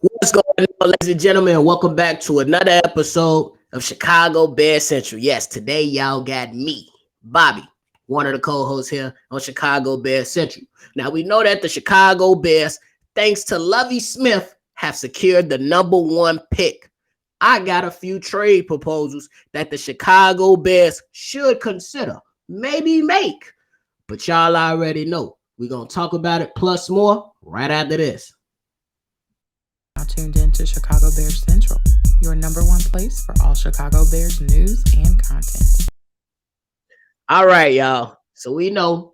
What's going on, ladies and gentlemen? Welcome back to another episode of Chicago Bears Central. Yes, today y'all got me, Bobby, one of the co-hosts here on Chicago Bears Central. Now we know that the Chicago Bears, thanks to Lovie Smith, have secured the number one pick. I got a few trade proposals that the Chicago Bears should consider, maybe make, but y'all already know. We're going to talk about it plus more right after this. Now tuned in to Chicago Bears Central, your number one place for all Chicago Bears news and content. All right, y'all. So we know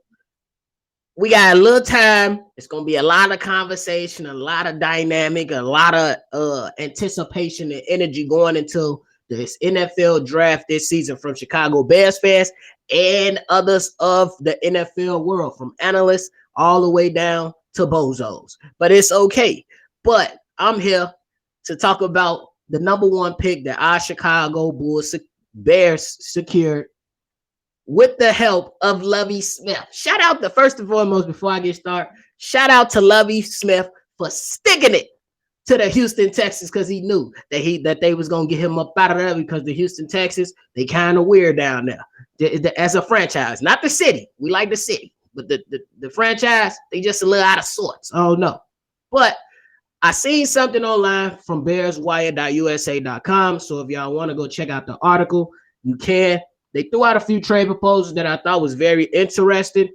we got a little time. It's gonna be a lot of conversation, a lot of dynamic, a lot of anticipation and energy going into this NFL draft this season from Chicago Bears fans and others of the NFL world, from analysts all the way down to bozos. But it's okay. But I'm here to talk about the number one pick that our Chicago Bears secured with the help of Lovie Smith. Shout out to, first and foremost, before I get started, shout out to Lovie Smith for sticking it to the Houston Texans, because he knew that they was gonna get him up out of there, because the Houston Texans, they kind of weird down there as a franchise, not the city. We like the city, but the franchise, they just a little out of sorts. Oh no. But I seen something online from bearswire.usa.com. So if y'all want to go check out the article, you can. They threw out a few trade proposals that I thought was very interesting.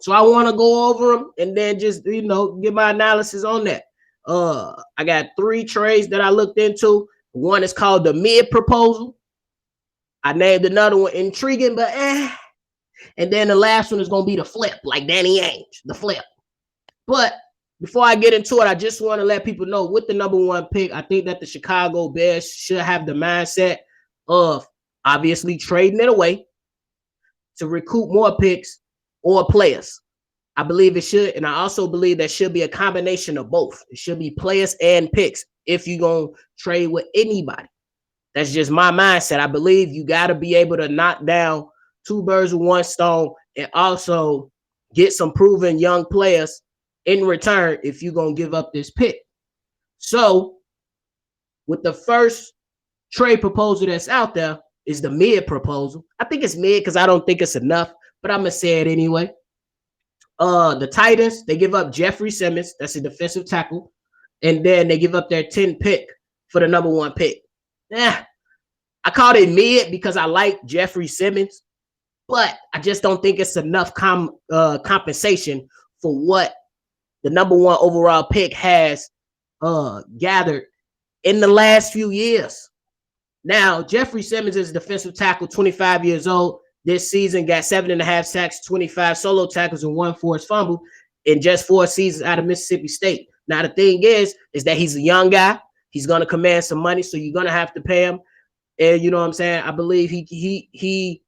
So I want to go over them and then just, give my analysis on that. I got three trades that I looked into. One is called the mid proposal. I named another one intriguing, but And then the last one is going to be the flip, like Danny Ainge, the flip. But before I get into it, I just want to let people know, with the number one pick, I think that the Chicago Bears should have the mindset of obviously trading it away to recoup more picks or players. I believe it should, and I also believe that should be a combination of both. It should be players and picks if you're going to trade with anybody. That's just my mindset. I believe you got to be able to knock down two birds with one stone and also get some proven young players in return if you're going to give up this pick. So with the first trade proposal that's out there is the mid proposal. I think it's mid because I don't think it's enough, but I'm going to say it anyway. The Titans, they give up Jeffrey Simmons. That's a defensive tackle. And then they give up their 10th pick for the number one pick. I called it mid because I like Jeffrey Simmons, but I just don't think it's enough compensation for what the number one overall pick has gathered in the last few years. Now, Jeffrey Simmons is defensive tackle, 25 years old. This season got 7.5 sacks, 25 solo tackles, and 1 forced fumble in just 4 seasons out of Mississippi State. Now, the thing is that he's a young guy. He's going to command some money, so you're going to have to pay him. And you know what I'm saying? I believe he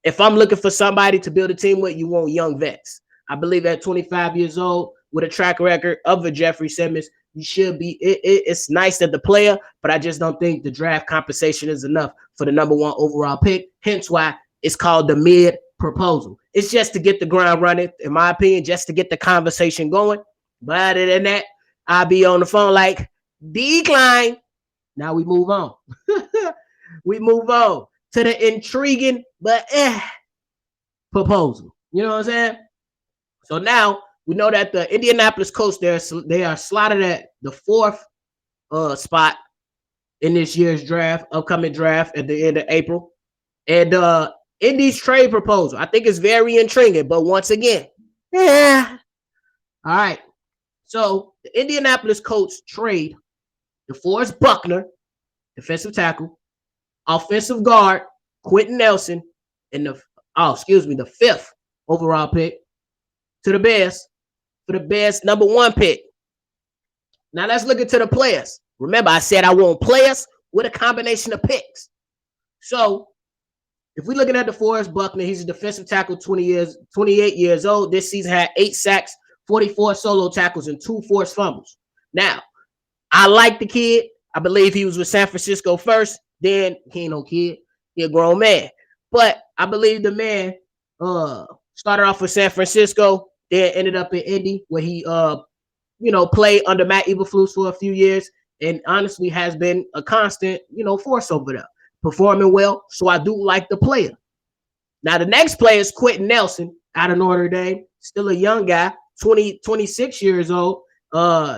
if I'm looking for somebody to build a team with, you want young vets. I believe at 25 years old, with a track record of a Jeffrey Simmons, you should be. It's nice that the player, but I just don't think the draft compensation is enough for the number one overall pick. Hence why it's called the mid proposal. It's just to get the ground running, in my opinion, just to get the conversation going. But other than that, I'll be on the phone like, decline. Now we move on. We move on to the intriguing but proposal. You know what I'm saying? So now we know that the Indianapolis Colts, they are slotted at the 4th spot in this year's draft, upcoming draft at the end of April. And Indy's trade proposal, I think it's very intriguing, but once again, all right. So the Indianapolis Colts trade DeForest Buckner, defensive tackle, offensive guard Quentin Nelson, and the 5th overall pick to the Bears for the Bears number one pick. Now let's look into the players. Remember, I said I want players with a combination of picks. So if we're looking at DeForest Buckner, he's a defensive tackle, 28 years old. This season had 8 sacks, 44 solo tackles, and 2 forced fumbles. Now, I like the kid. I believe he was with San Francisco first. Then he ain't no kid. He a grown man. But I believe the man started off with San Francisco, then ended up in Indy, where he play under Matt Eberflus for a few years, and honestly has been a constant, force over there, performing well. So I do like the player. Now the next player is Quentin Nelson out of Notre Dame, still a young guy, 26 years old.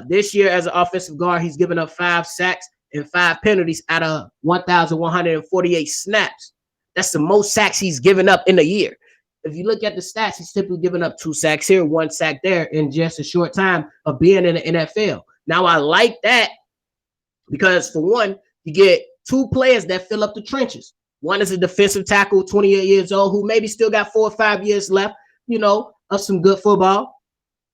This year as an offensive guard, he's given up 5 sacks and 5 penalties out of 1,148 snaps. That's the most sacks he's given up in a year. If you look at the stats, he's typically given up 2 sacks here, 1 sack there in just a short time of being in the NFL. Now I like that because for one, you get 2 players that fill up the trenches. One is a defensive tackle, 28 years old, who maybe still got 4 or 5 years left, of some good football.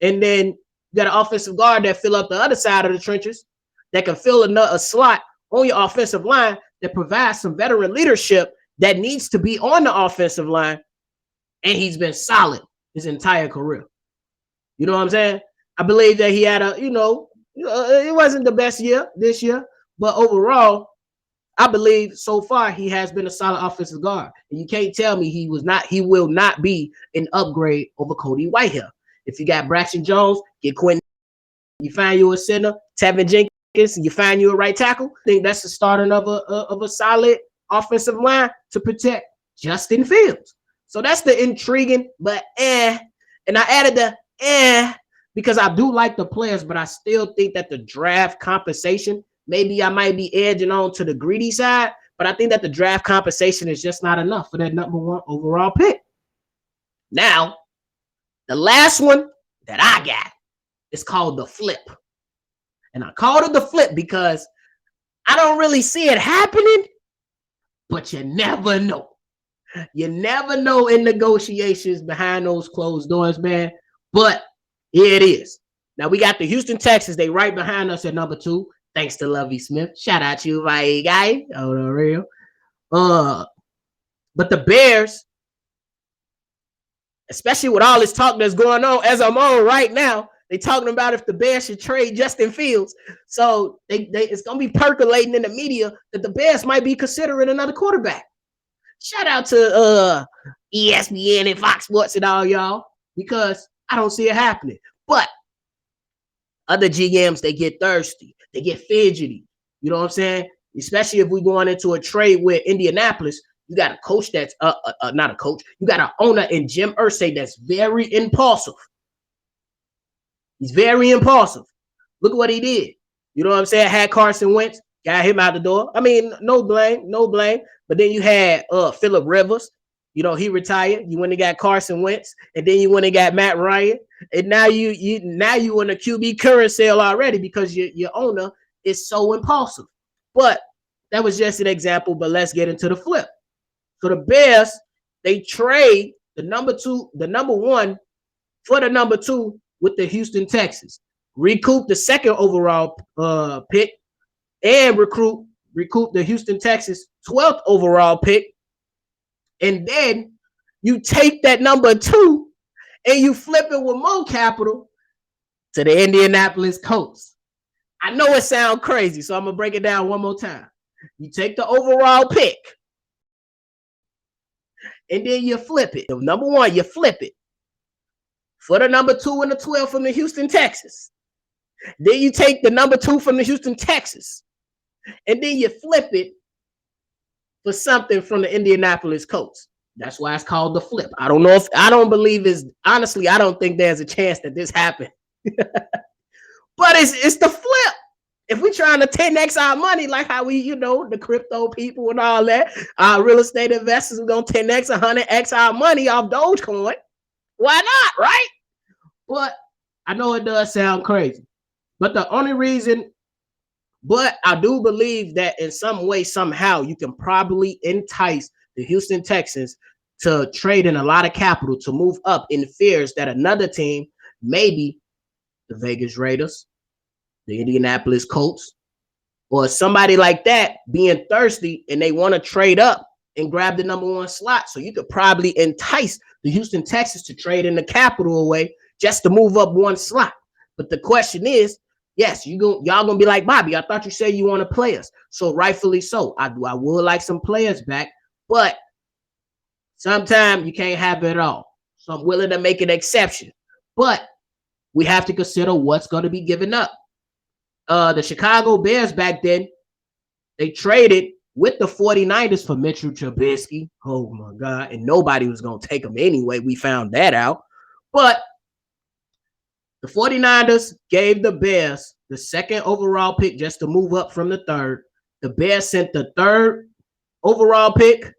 And then you got an offensive guard that fill up the other side of the trenches that can fill a slot on your offensive line that provides some veteran leadership that needs to be on the offensive line. And he's been solid his entire career. You know what I'm saying? I believe that he had it wasn't the best year this year, but overall, I believe so far he has been a solid offensive guard. And you can't tell me he will not be an upgrade over Cody Whitehair. If you got Braxton Jones, get Quentin. You find you a center, Tevin Jenkins, you find you a right tackle. I think that's the starting of a solid offensive line to protect Justin Fields. So that's the intriguing, but and I added the because I do like the players, but I still think that the draft compensation, maybe I might be edging on to the greedy side, but I think that the draft compensation is just not enough for that number 1 overall pick. Now, the last one that I got is called the flip. And I called it the flip because I don't really see it happening, but you never know. You never know in negotiations behind those closed doors, man. But here it is. Now we got the Houston Texans. They right behind us at number 2. Thanks to Lovie Smith. Shout out to you, my guy. Oh, the real. But the Bears, especially with all this talk that's going on as I'm on right now, they talking about if the Bears should trade Justin Fields. So it's going to be percolating in the media that the Bears might be considering another quarterback. Shout out to ESPN and Fox Sports and all y'all, because I don't see it happening. But other GMs, they get thirsty. They get fidgety. You know what I'm saying? Especially if we're going into a trade with Indianapolis, you got a coach that's not a coach. You got an owner in Jim Irsay that's very impulsive. He's very impulsive. Look at what he did. You know what I'm saying? Had Carson Wentz, got him out the door. I mean, no blame. But then you had Phillip Rivers. He retired. You went and got Carson Wentz, and then you went and got Matt Ryan, and now you in a QB carousel already because your owner is so impulsive. But that was just an example. But let's get into the flip. So the Bears, they trade the number 1 for the number 2 with the Houston Texans, recoup the 2nd overall pick, and recoup the Houston Texans 12th overall pick. And then you take that number 2 and you flip it with more capital to the Indianapolis Colts. I know it sounds crazy, so I'm going to break it down one more time. You take the overall pick and then you flip it. The number 1, you flip it for the number 2 and the 12 from the Houston Texans. Then you take the number 2 from the Houston Texans and then you flip it for something from the Indianapolis Colts. That's why it's called the flip. I don't think there's a chance that this happened. But it's the flip. If we're trying to 10x our money, like how we, the crypto people and all that, our real estate investors are going to 10x, 100x our money off Dogecoin. Why not, right? But I know it does sound crazy. But I do believe that in some way, somehow, you can probably entice the Houston Texans to trade in a lot of capital to move up in fears that another team, maybe the Vegas Raiders, the Indianapolis Colts, or somebody like that being thirsty and they want to trade up and grab the number 1 slot. So you could probably entice the Houston Texans to trade in the capital away just to move up 1 slot. But the question is, yes, y'all gonna be like, Bobby, I thought you said you want to play us. So rightfully so. I would like some players back, but sometimes you can't have it all. So I'm willing to make an exception. But we have to consider what's going to be given up. The Chicago Bears back then, they traded with the 49ers for Mitchell Trubisky. Oh my God. And nobody was going to take him anyway. We found that out. But the 49ers gave the Bears the second overall pick just to move up from the third. The Bears sent the third overall pick,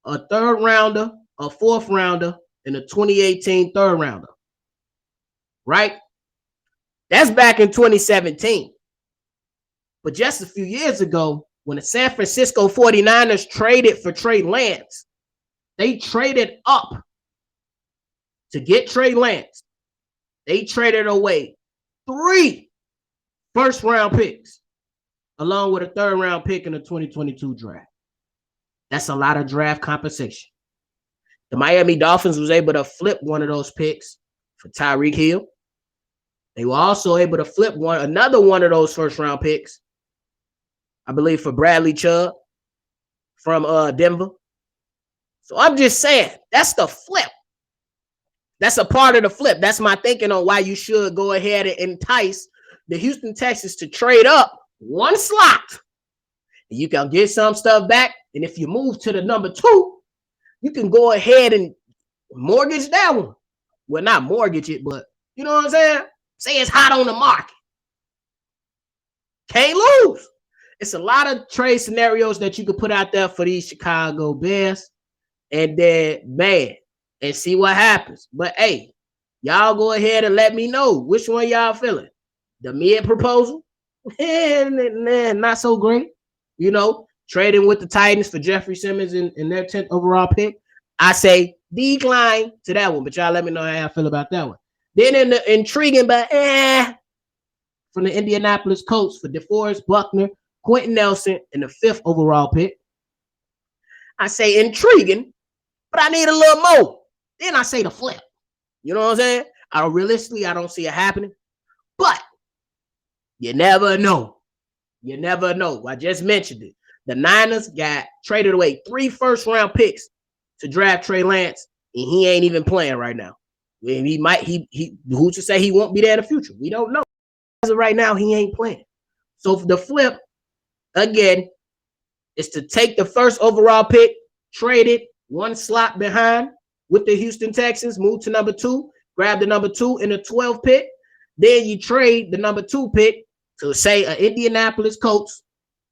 a third rounder, a fourth rounder, and a 2018 third rounder. Right? That's back in 2017. But just a few years ago, when the San Francisco 49ers traded for Trey Lance, they traded up to get Trey Lance. They traded away 3 first-round picks, along with a third-round pick in the 2022 draft. That's a lot of draft compensation. The Miami Dolphins was able to flip one of those picks for Tyreek Hill. They were also able to flip another one of those first-round picks, I believe, for Bradley Chubb from Denver. So I'm just saying, that's the flip. That's a part of the flip. That's my thinking on why you should go ahead and entice the Houston Texans to trade up one slot. You can get some stuff back. And if you move to the number 2, you can go ahead and mortgage that one. Well, not mortgage it, but you know what I'm saying? Say it's hot on the market. Can't lose. It's a lot of trade scenarios that you could put out there for these Chicago Bears. And then, man, and see what happens. But hey, y'all go ahead and let me know which one y'all feeling. The mid proposal, not so great. You know, trading with the Titans for Jeffrey Simmons in their 10th overall pick. I say decline to that one, but y'all let me know how y'all feel about that one. Then in the intriguing, but from the Indianapolis Colts for DeForest Buckner, Quentin Nelson, and the 5th overall pick. I say intriguing, but I need a little more. Then I say the flip. You know what I'm saying? Realistically, I don't see it happening. But you never know. You never know. I just mentioned it. The Niners got traded away 3 first-round picks to draft Trey Lance, and he ain't even playing right now. Who's to say he won't be there in the future? We don't know. As of right now, he ain't playing. So the flip, again, is to take the first overall pick, trade it one slot behind with the Houston Texans, move to number 2, grab the number 2 in the 12th pick. Then you trade the number 2 pick to, say, an Indianapolis Colts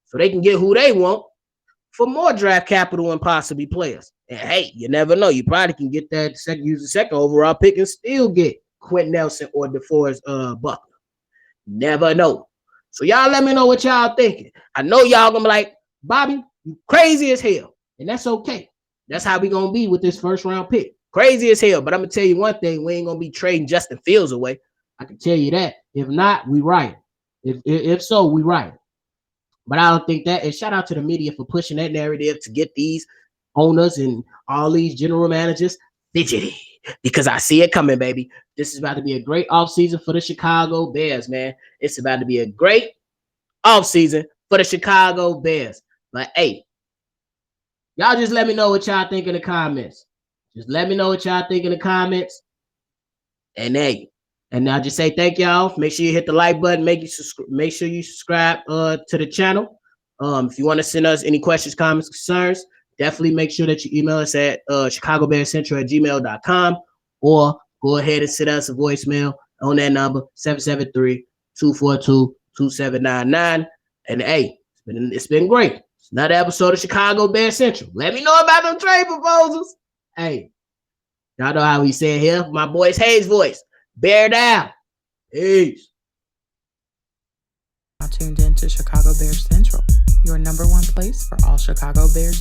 so they can get who they want for more draft capital and possibly players. And hey, you never know. You probably can get that use the second overall pick and still get Quentin Nelson or DeForest Buckner. Never know. So y'all let me know what y'all thinking. I know y'all gonna be like, Bobby, you crazy as hell. And that's okay. That's how we gonna be with this first round pick. Crazy as hell. But I'm gonna tell you one thing: we ain't gonna be trading Justin Fields away. I can tell you that. If not, we right. If so, we right. But I don't think that. And shout out to the media for pushing that narrative to get these owners and all these general managers fidgety. Because I see it coming, baby. This is about to be a great offseason for the Chicago Bears, man. It's about to be a great offseason for the Chicago Bears. But hey, y'all just let me know what y'all think in the comments. Just let me know what y'all think in the comments. And hey, and I'll just say thank y'all. Make sure you hit the like button. Make sure you subscribe to the channel. If you want to send us any questions, comments, concerns, definitely make sure that you email us at chicagobearcentral@gmail.com or go ahead and send us a voicemail on that number, 773-242-2799. And hey, it's been great. It's another episode of Chicago Bear Central. Let me know about them trade proposals. Hey, y'all know how we say it here. My boy's Hayes voice. Bear down. Peace. Now tuned in to Chicago Bears Central, your number one place for all Chicago Bears